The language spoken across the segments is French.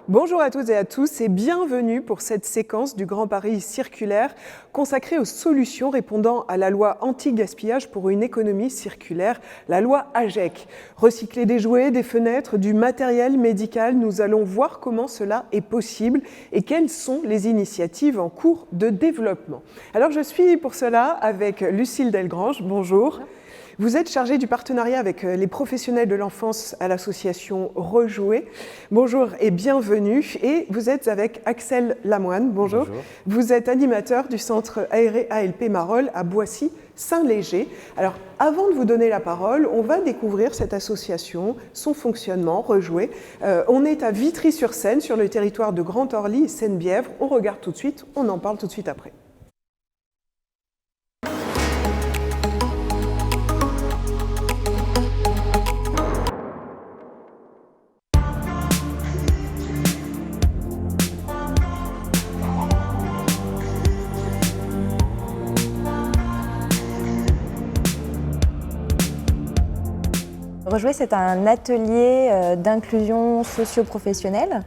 Bonjour à toutes et à tous et bienvenue pour cette séquence du Grand Paris circulaire consacrée aux solutions répondant à la loi anti-gaspillage pour une économie circulaire, la loi AGEC. Recycler des jouets, des fenêtres, du matériel médical, nous allons voir comment cela est possible et quelles sont les initiatives en cours de développement. Alors je suis pour cela avec Lucille Delgrange, bonjour. Vous êtes chargée du partenariat avec les professionnels de l'enfance à l'association Rejouer. Bonjour et bienvenue. Et vous êtes avec Axel Lamoine. Bonjour. Bonjour. Vous êtes animateur du centre aéré ALP Marolles à Boissy-Saint-Léger. Alors, avant de vous donner la parole, on va découvrir cette association, son fonctionnement, Rejouer. On est à Vitry-sur-Seine, sur le territoire de Grand Orly et Seine-Bièvre. On regarde tout de suite, on en parle tout de suite après. Rejouer, c'est un atelier d'inclusion socio-professionnelle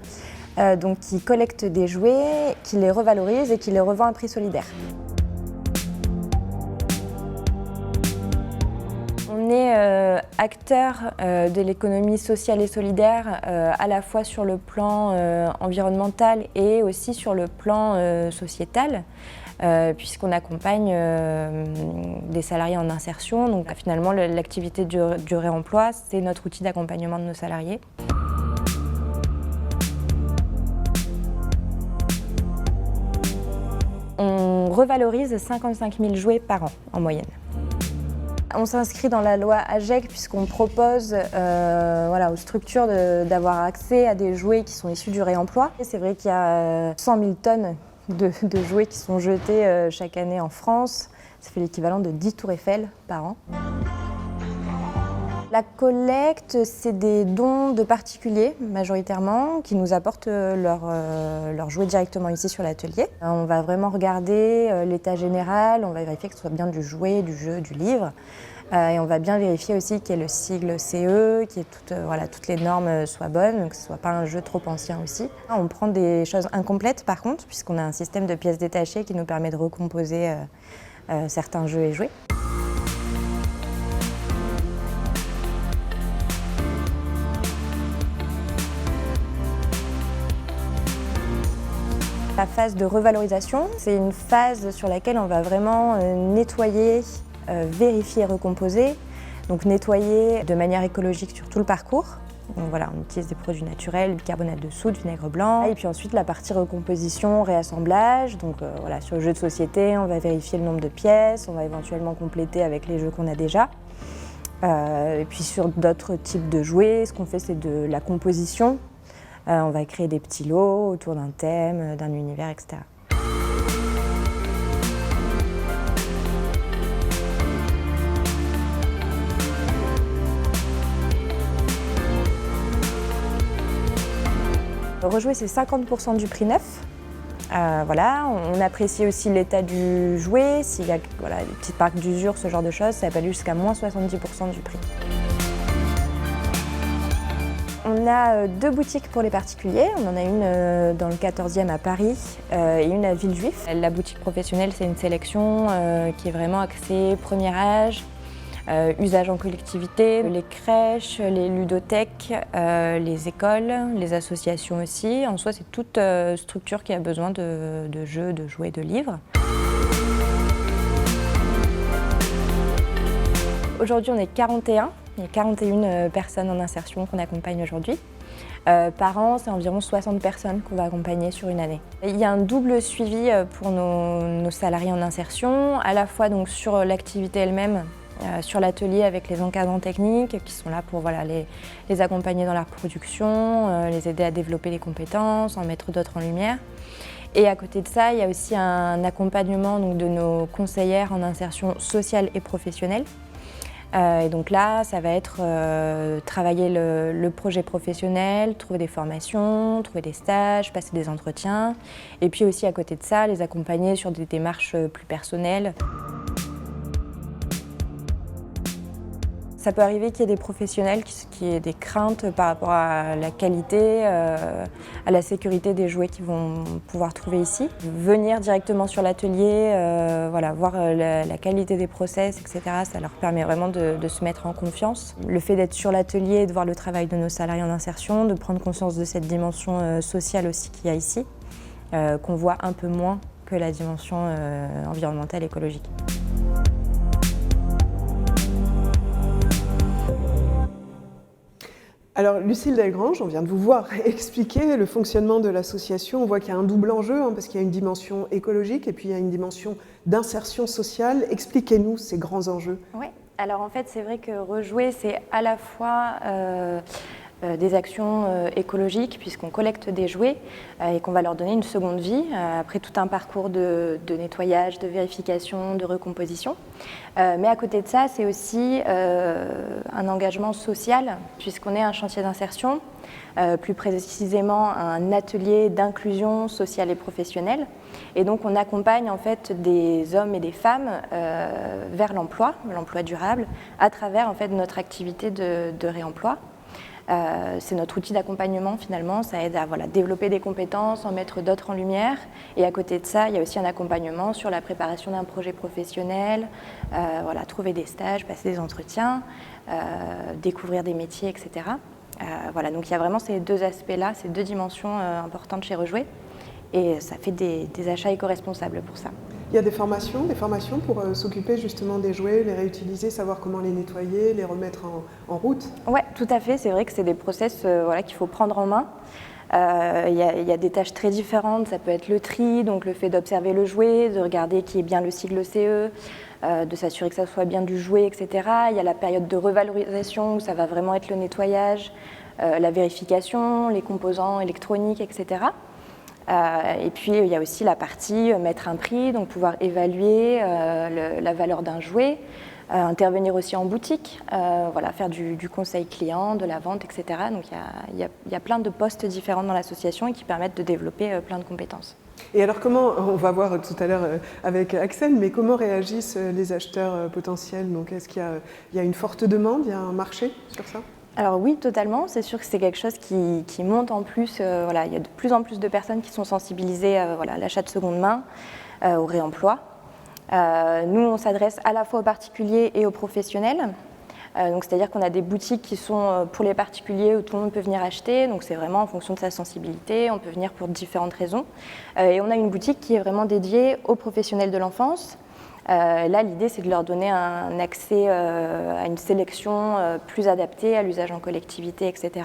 donc qui collecte des jouets, qui les revalorise et qui les revend à prix solidaire. On est acteur de l'économie sociale et solidaire à la fois sur le plan environnemental et aussi sur le plan sociétal. Puisqu'on accompagne des salariés en insertion. Donc finalement, l'activité du réemploi, c'est notre outil d'accompagnement de nos salariés. On revalorise 55 000 jouets par an en moyenne. On s'inscrit dans la loi AGEC puisqu'on propose aux structures d'avoir accès à des jouets qui sont issus du réemploi. C'est vrai qu'il y a 100 000 tonnes de jouets qui sont jetés chaque année en France. Ça fait l'équivalent de 10 tours Eiffel par an. La collecte, c'est des dons de particuliers majoritairement qui nous apportent leurs jouets directement ici sur l'atelier. On va vraiment regarder l'état général, on va vérifier que ce soit bien du jouet, du jeu, du livre. Et on va bien vérifier aussi qu'il y ait le sigle CE, qu'il y ait toutes les normes soient bonnes, que ce ne soit pas un jeu trop ancien aussi. On prend des choses incomplètes par contre, puisqu'on a un système de pièces détachées qui nous permet de recomposer certains jeux et jouets. La phase de revalorisation, c'est une phase sur laquelle on va vraiment nettoyer, vérifier et recomposer. Donc nettoyer de manière écologique sur tout le parcours. Donc voilà, on utilise des produits naturels, bicarbonate de soude, vinaigre blanc. Et puis ensuite la partie recomposition, réassemblage. Donc sur le jeu de société, on va vérifier le nombre de pièces, on va éventuellement compléter avec les jeux qu'on a déjà. Et puis sur d'autres types de jouets, ce qu'on fait c'est de la composition. On va créer des petits lots autour d'un thème, d'un univers, etc. Rejouer, c'est 50% du prix neuf. On apprécie aussi l'état du jouet. S'il y a des petites marques d'usure, ce genre de choses, ça peut aller jusqu'à moins 70% du prix. On a 2 boutiques pour les particuliers. On en a une dans le 14e à Paris et une à Villejuif. La boutique professionnelle, c'est une sélection qui est vraiment axée premier âge, usage en collectivité, les crèches, les ludothèques, les écoles, les associations aussi. En soi, c'est toute structure qui a besoin de jeux, de jouets, de livres. Aujourd'hui, on est 41. Il y a 41 personnes en insertion qu'on accompagne aujourd'hui. Par an, c'est environ 60 personnes qu'on va accompagner sur une année. Il y a un double suivi pour nos salariés en insertion, à la fois donc sur l'activité elle-même, sur l'atelier avec les encadrants techniques qui sont là pour les accompagner dans leur production, les aider à développer les compétences, en mettre d'autres en lumière. Et à côté de ça, il y a aussi un accompagnement donc, de nos conseillères en insertion sociale et professionnelle Et donc là, ça va être travailler le projet professionnel, trouver des formations, trouver des stages, passer des entretiens. Et puis aussi à côté de ça, les accompagner sur des démarches plus personnelles. Ça peut arriver qu'il y ait des professionnels qui aient des craintes par rapport à la qualité, à la sécurité des jouets qu'ils vont pouvoir trouver ici. Venir directement sur l'atelier, voilà, voir la qualité des process, etc., ça leur permet vraiment de se mettre en confiance. Le fait d'être sur l'atelier, de voir le travail de nos salariés en insertion, de prendre conscience de cette dimension sociale aussi qu'il y a ici, qu'on voit un peu moins que la dimension environnementale, écologique. Alors, Lucille Delgrange, on vient de vous voir expliquer le fonctionnement de l'association. On voit qu'il y a un double enjeu, parce qu'il y a une dimension écologique et puis il y a une dimension d'insertion sociale. Expliquez-nous ces grands enjeux. Oui, alors en fait, c'est vrai que Rejouer, c'est à la fois des actions écologiques, puisqu'on collecte des jouets et qu'on va leur donner une seconde vie, après tout un parcours de nettoyage, de vérification, de recomposition. Mais à côté de ça, c'est aussi un engagement social, puisqu'on est un chantier d'insertion, plus précisément un atelier d'inclusion sociale et professionnelle. Et donc on accompagne en fait des hommes et des femmes vers l'emploi durable, à travers en fait notre activité de réemploi. C'est notre outil d'accompagnement finalement, ça aide à développer des compétences, en mettre d'autres en lumière. Et à côté de ça, il y a aussi un accompagnement sur la préparation d'un projet professionnel, trouver des stages, passer des entretiens, découvrir des métiers, etc. Donc il y a vraiment ces deux aspects-là, ces deux dimensions importantes chez Rejouer. Et ça fait des achats éco-responsables pour ça. Il y a des formations pour s'occuper justement des jouets, les réutiliser, savoir comment les nettoyer, les remettre en route. Oui, tout à fait. C'est vrai que c'est des process qu'il faut prendre en main. Il y a des tâches très différentes. Ça peut être le tri, donc le fait d'observer le jouet, de regarder qu'il y ait bien le sigle CE, de s'assurer que ça soit bien du jouet, etc. Il y a la période de revalorisation où ça va vraiment être le nettoyage, la vérification, les composants électroniques, etc. Et puis il y a aussi la partie mettre un prix, donc pouvoir évaluer la valeur d'un jouet, intervenir aussi en boutique, faire du conseil client, de la vente, etc. Donc il y a plein de postes différents dans l'association et qui permettent de développer plein de compétences. Et alors comment, on va voir tout à l'heure avec Axel, mais comment réagissent les acheteurs potentiels? Donc est-ce qu'il y a une forte demande, il y a un marché sur ça? Alors oui, totalement. C'est sûr que c'est quelque chose qui monte en plus. Il y a de plus en plus de personnes qui sont sensibilisées à l'achat de seconde main, au réemploi. Nous, on s'adresse à la fois aux particuliers et aux professionnels. C'est-à-dire qu'on a des boutiques qui sont pour les particuliers où tout le monde peut venir acheter. Donc c'est vraiment en fonction de sa sensibilité. On peut venir pour différentes raisons. Et on a une boutique qui est vraiment dédiée aux professionnels de l'enfance. Là, l'idée, c'est de leur donner un accès à une sélection plus adaptée à l'usage en collectivité, etc.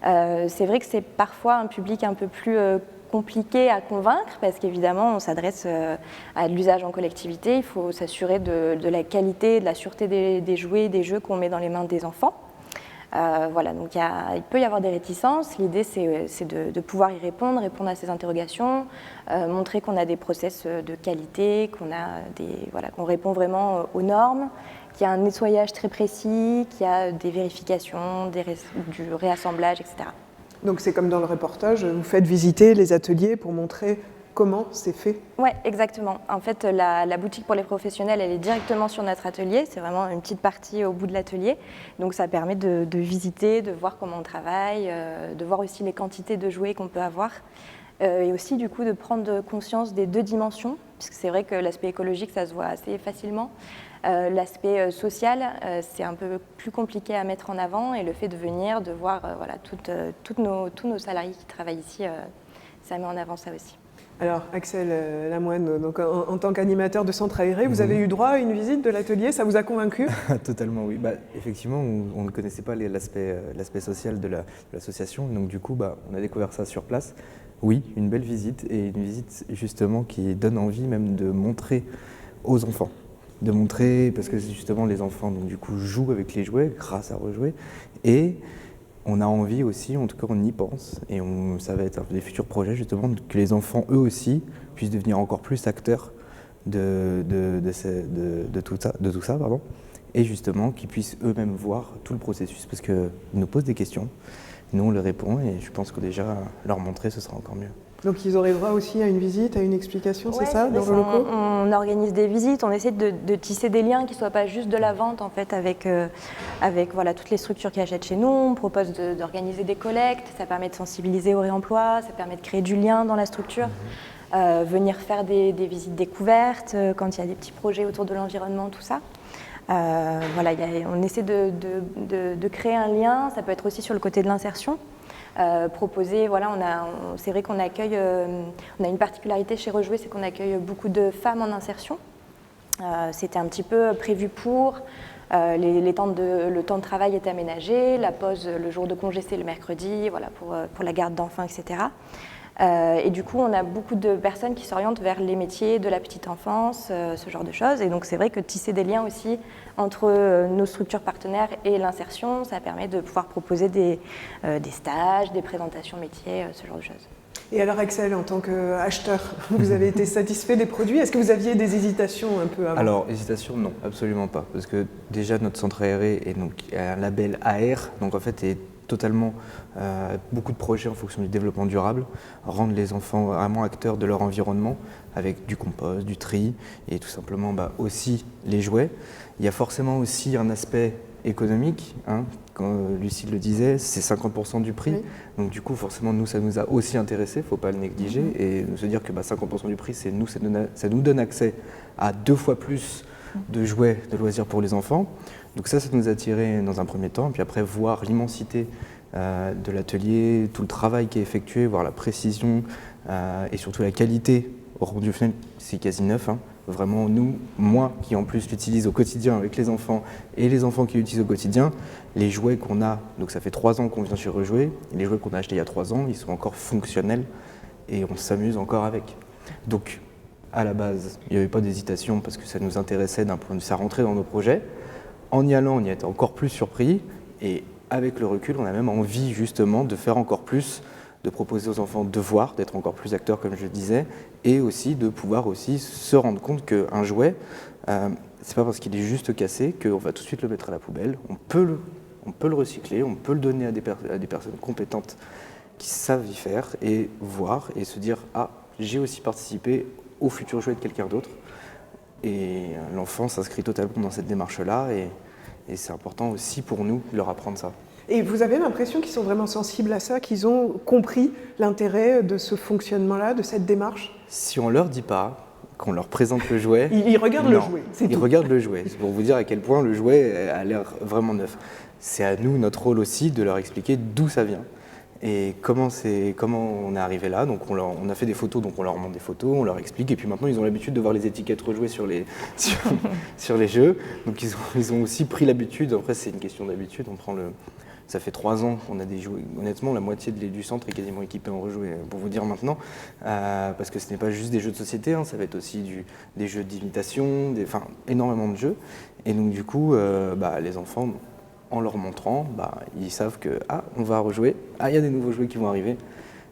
C'est vrai que c'est parfois un public un peu plus compliqué à convaincre parce qu'évidemment, on s'adresse à l'usage en collectivité. Il faut s'assurer de la qualité, de la sûreté des jouets, des jeux qu'on met dans les mains des enfants. Donc il peut y avoir des réticences. L'idée, c'est de pouvoir y répondre à ces interrogations, montrer qu'on a des process de qualité, qu'on répond vraiment aux normes, qu'il y a un nettoyage très précis, qu'il y a des vérifications, du réassemblage, etc. Donc c'est comme dans le reportage, vous faites visiter les ateliers pour montrer comment c'est fait? Oui, exactement. En fait, la boutique pour les professionnels, elle est directement sur notre atelier. C'est vraiment une petite partie au bout de l'atelier. Donc ça permet de visiter, de voir comment on travaille, de voir aussi les quantités de jouets qu'on peut avoir. Et aussi, du coup, de prendre conscience des deux dimensions, puisque c'est vrai que l'aspect écologique, ça se voit assez facilement. L'aspect social, c'est un peu plus compliqué à mettre en avant. Et le fait de venir, de voir tous nos salariés qui travaillent ici, ça met en avant ça aussi. Alors, Axel Lamoine, donc, en tant qu'animateur de centre aéré, vous avez eu droit à une visite de l'atelier, ça vous a convaincu? Totalement, oui. Effectivement, on ne connaissait pas l'aspect social de l'association, donc du coup, on a découvert ça sur place. Oui, une belle visite, et une visite justement qui donne envie même de montrer aux enfants. Parce que justement les enfants donc, du coup, jouent avec les jouets grâce à Rejouer, et on a envie aussi, en tout cas on y pense, et ça va être des futurs projets justement, que les enfants eux aussi puissent devenir encore plus acteurs de tout ça, et justement qu'ils puissent eux-mêmes voir tout le processus parce qu'ils nous posent des questions, nous on leur répond et je pense que déjà leur montrer ce sera encore mieux. Donc ils auraient droit aussi à une visite, à une explication, Ouais, c'est ça, dans vrai, le locaux? on organise des visites, on essaie de tisser des liens qui ne soient pas juste de la vente en fait, avec voilà, toutes les structures qui achètent chez nous. On propose d'organiser des collectes, ça permet de sensibiliser au réemploi, ça permet de créer du lien dans la structure. Venir faire des visites découvertes quand il y a des petits projets autour de l'environnement, tout ça. Voilà, on essaie de créer un lien, ça peut être aussi sur le côté de l'insertion. Proposer, voilà, c'est vrai qu'on accueille, on a une particularité chez Rejouer, c'est qu'on accueille beaucoup de femmes en insertion. C'était un petit peu prévu pour, le temps de travail est aménagé, la pause, le jour de congé c'est le mercredi, voilà, pour la garde d'enfants, etc. Et du coup, on a beaucoup de personnes qui s'orientent vers les métiers de la petite enfance, ce genre de choses. Et donc, c'est vrai que tisser des liens aussi entre nos structures partenaires et l'insertion, ça permet de pouvoir proposer des stages, des présentations métiers, ce genre de choses. Et alors Axel, en tant qu'acheteur, vous avez été satisfait des produits? Est-ce que vous aviez des hésitations un peu avant? Alors, hésitation, non, absolument pas. Parce que déjà, notre centre aéré est donc un label AR, donc en fait, est totalement beaucoup de projets en fonction du développement durable, rendre les enfants vraiment acteurs de leur environnement avec du compost, du tri et tout simplement aussi les jouets. Il y a forcément aussi un aspect économique, hein, comme Lucille le disait, c'est 50% du prix, donc du coup forcément nous ça nous a aussi intéressé, il ne faut pas le négliger et se dire que 50% du prix ça nous donne accès à 2 fois plus de jouets, de loisirs pour les enfants. Donc ça nous a attiré dans un premier temps, puis après voir l'immensité de l'atelier, tout le travail qui est effectué, voir la précision et surtout la qualité au rendu final, c'est quasi neuf. Hein. Vraiment, moi qui en plus l'utilise au quotidien avec les enfants et les enfants qui l'utilisent au quotidien, les jouets qu'on a, donc ça fait 3 ans qu'on vient chez Rejouer, et les jouets qu'on a achetés il y a 3 ans, ils sont encore fonctionnels et on s'amuse encore avec. Donc à la base, il n'y avait pas d'hésitation parce que ça nous intéressait d'un point de vue, ça rentrait dans nos projets. En y allant, on y était encore plus surpris et avec le recul, on a même envie justement de faire encore plus, de proposer aux enfants de voir, d'être encore plus acteurs comme je disais, et aussi de pouvoir aussi se rendre compte qu'un jouet, c'est pas parce qu'il est juste cassé qu'on va tout de suite le mettre à la poubelle. On peut le recycler, on peut le donner à des personnes compétentes qui savent y faire et voir et se dire « Ah, j'ai aussi participé au futur jouet de quelqu'un d'autre ». Et l'enfant s'inscrit totalement dans cette démarche-là et c'est important aussi pour nous de leur apprendre ça. Et vous avez l'impression qu'ils sont vraiment sensibles à ça, qu'ils ont compris l'intérêt de ce fonctionnement-là, de cette démarche? Si on leur dit pas, qu'on leur présente le jouet... Ils regardent le jouet, c'est tout. Ils regardent le jouet, c'est pour vous dire à quel point le jouet a l'air vraiment neuf. C'est à nous, notre rôle aussi, de leur expliquer d'où ça vient. Et comment on est arrivé là. Donc on a fait des photos, donc on leur montre des photos, on leur explique, et puis maintenant ils ont l'habitude de voir les étiquettes rejouées sur les jeux. Donc ils ont aussi pris l'habitude, après c'est une question d'habitude, ça fait 3 ans qu'on a des jouets, honnêtement la moitié du centre est quasiment équipé en rejoués, pour vous dire maintenant, parce que ce n'est pas juste des jeux de société, hein, ça va être aussi des jeux d'imitation, énormément de jeux, et donc du coup les enfants, en leur montrant, ils savent que on va rejouer, il y a des nouveaux jouets qui vont arriver,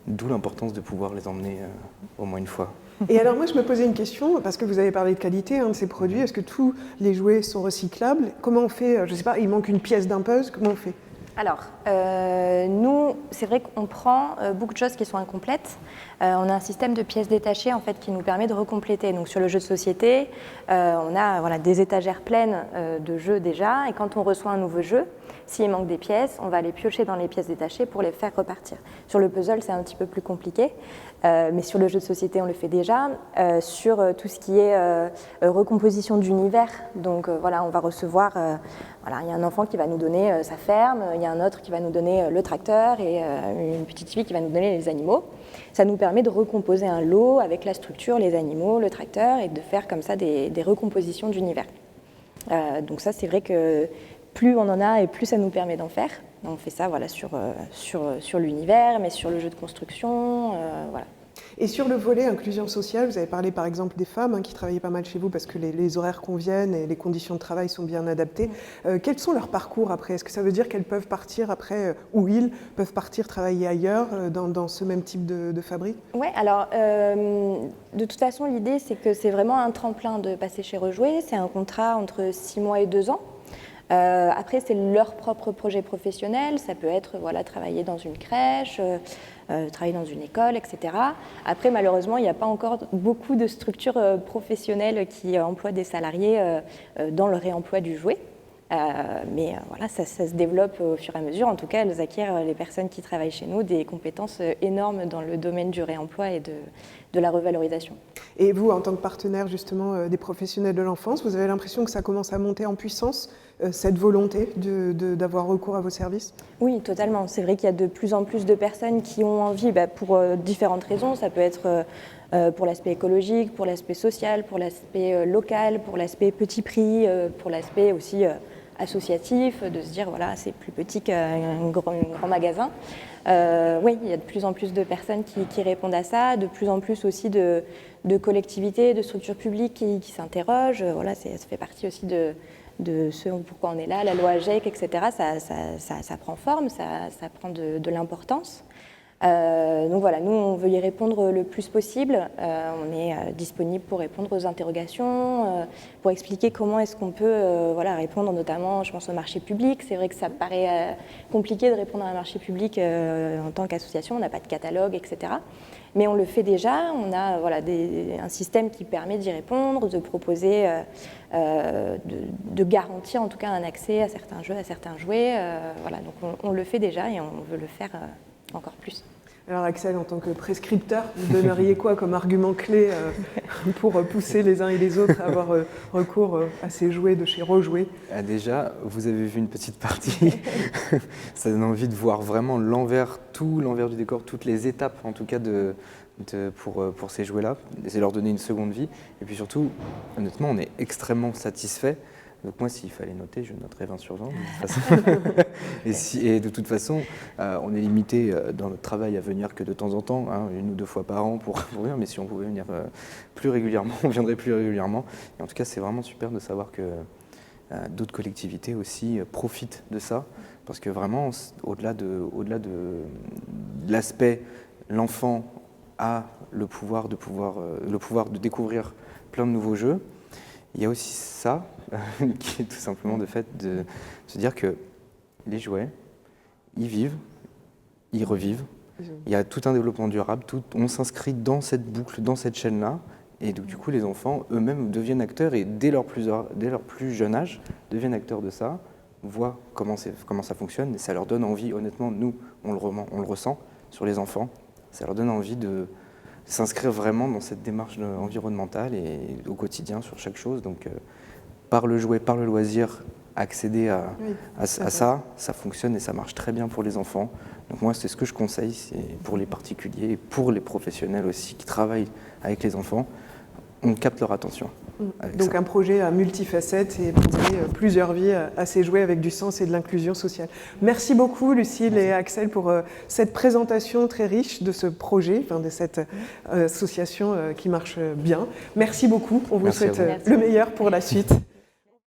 d'où l'importance de pouvoir les emmener au moins une fois. Et alors moi je me posais une question, parce que vous avez parlé de qualité de ces produits, est-ce que tous les jouets sont recyclables? Comment on fait? Je ne sais pas, il manque une pièce d'un puzzle, comment on fait? Alors, nous, c'est vrai qu'on prend beaucoup de choses qui sont incomplètes. On a un système de pièces détachées en fait, qui nous permet de recompléter. Donc sur le jeu de société, on a des étagères pleines de jeux déjà, et quand on reçoit un nouveau jeu, s'il manque des pièces, on va les piocher dans les pièces détachées pour les faire repartir. Sur le puzzle, c'est un petit peu plus compliqué, mais sur le jeu de société, on le fait déjà. Sur tout ce qui est recomposition d'univers, donc on va recevoir, il y a un enfant qui va nous donner sa ferme, il y a un autre qui va nous donner le tracteur et une petite fille qui va nous donner les animaux. Ça nous permet de recomposer un lot avec la structure, les animaux, le tracteur, et de faire comme ça des recompositions d'univers. Donc ça, c'est vrai que plus on en a et plus ça nous permet d'en faire. On fait ça sur l'univers, mais sur le jeu de construction, voilà. Et sur le volet inclusion sociale, vous avez parlé par exemple des femmes qui travaillaient pas mal chez vous parce que les horaires conviennent et les conditions de travail sont bien adaptées. Quels sont leurs parcours après? Est-ce que ça veut dire qu'elles peuvent partir après, ou ils peuvent partir travailler ailleurs dans ce même type de fabrique? Oui, alors de toute façon l'idée c'est que c'est vraiment un tremplin de passer chez Rejouer. C'est un contrat entre 6 mois et 2 ans. Après, c'est leur propre projet professionnel. Ça peut être travailler dans une crèche, travailler dans une école, etc. Après, malheureusement, il n'y a pas encore beaucoup de structures professionnelles qui emploient des salariés dans le réemploi du jouet. Mais ça se développe au fur et à mesure. En tout cas, elles acquièrent, les personnes qui travaillent chez nous, des compétences énormes dans le domaine du réemploi et de la revalorisation. Et vous, en tant que partenaire justement des professionnels de l'enfance, vous avez l'impression que ça commence à monter en puissance, cette volonté d'avoir recours à vos services? Oui, totalement. C'est vrai qu'il y a de plus en plus de personnes qui ont envie, pour différentes raisons. Ça peut être pour l'aspect écologique, pour l'aspect social, pour l'aspect local, pour l'aspect petit prix, pour l'aspect aussi associatif, de se dire c'est plus petit qu'un grand magasin. Oui, il y a de plus en plus de personnes qui répondent à ça, de plus en plus aussi de collectivités, de structures publiques qui s'interrogent. Ça fait partie aussi de ce pourquoi on est là, la loi AGEC, etc. Ça prend forme, ça prend de l'importance. Donc nous on veut y répondre le plus possible. On est disponible pour répondre aux interrogations, pour expliquer comment est-ce qu'on peut répondre, notamment je pense au marché public. C'est vrai que ça paraît compliqué de répondre à un marché public en tant qu'association, on n'a pas de catalogue, etc. Mais on le fait déjà, on a un système qui permet d'y répondre, de proposer, de garantir en tout cas un accès à certains jeux, à certains jouets. Donc on le fait déjà et on veut le faire encore plus. Alors Axel, en tant que prescripteur, vous donneriez quoi comme argument clé pour pousser les uns et les autres à avoir recours à ces jouets de chez Rejouer? Déjà, vous avez vu une petite partie, ça donne envie de voir vraiment l'envers du décor, toutes les étapes en tout cas pour ces jouets-là, et leur donner une seconde vie. Et puis surtout, honnêtement, on est extrêmement satisfait. Donc moi, s'il fallait noter, je noterais 20 sur 20 de toute façon. et de toute façon, on est limité dans notre travail à venir que de temps en temps, 1 ou 2 fois par an pour venir, mais si on pouvait venir plus régulièrement, on viendrait plus régulièrement. Et en tout cas, c'est vraiment super de savoir que d'autres collectivités aussi profitent de ça, parce que vraiment, au-delà de l'aspect, l'enfant a le pouvoir de découvrir plein de nouveaux jeux. Il y a aussi ça, qui est tout simplement le fait de se dire que les jouets, ils vivent, ils revivent. Il y a tout un développement durable, on s'inscrit dans cette boucle, dans cette chaîne-là. Et donc, du coup, les enfants eux-mêmes deviennent acteurs et dès leur plus jeune âge, deviennent acteurs de ça, voient comment ça fonctionne et ça leur donne envie. Honnêtement, nous, on le ressent sur les enfants. Ça leur donne envie de s'inscrire vraiment dans cette démarche environnementale et au quotidien sur chaque chose. Donc, par le jouet, par le loisir, accéder à ça fonctionne et ça marche très bien pour les enfants. Donc moi, c'est ce que je conseille, c'est pour les particuliers et pour les professionnels aussi qui travaillent avec les enfants, on capte leur attention. Donc un projet à multifacettes et pour donner plusieurs vies à ces jouets avec du sens et de l'inclusion sociale. Merci beaucoup Lucille et Axel pour cette présentation très riche de ce projet, de cette association qui marche bien. Merci beaucoup, on vous souhaite le meilleur pour la suite.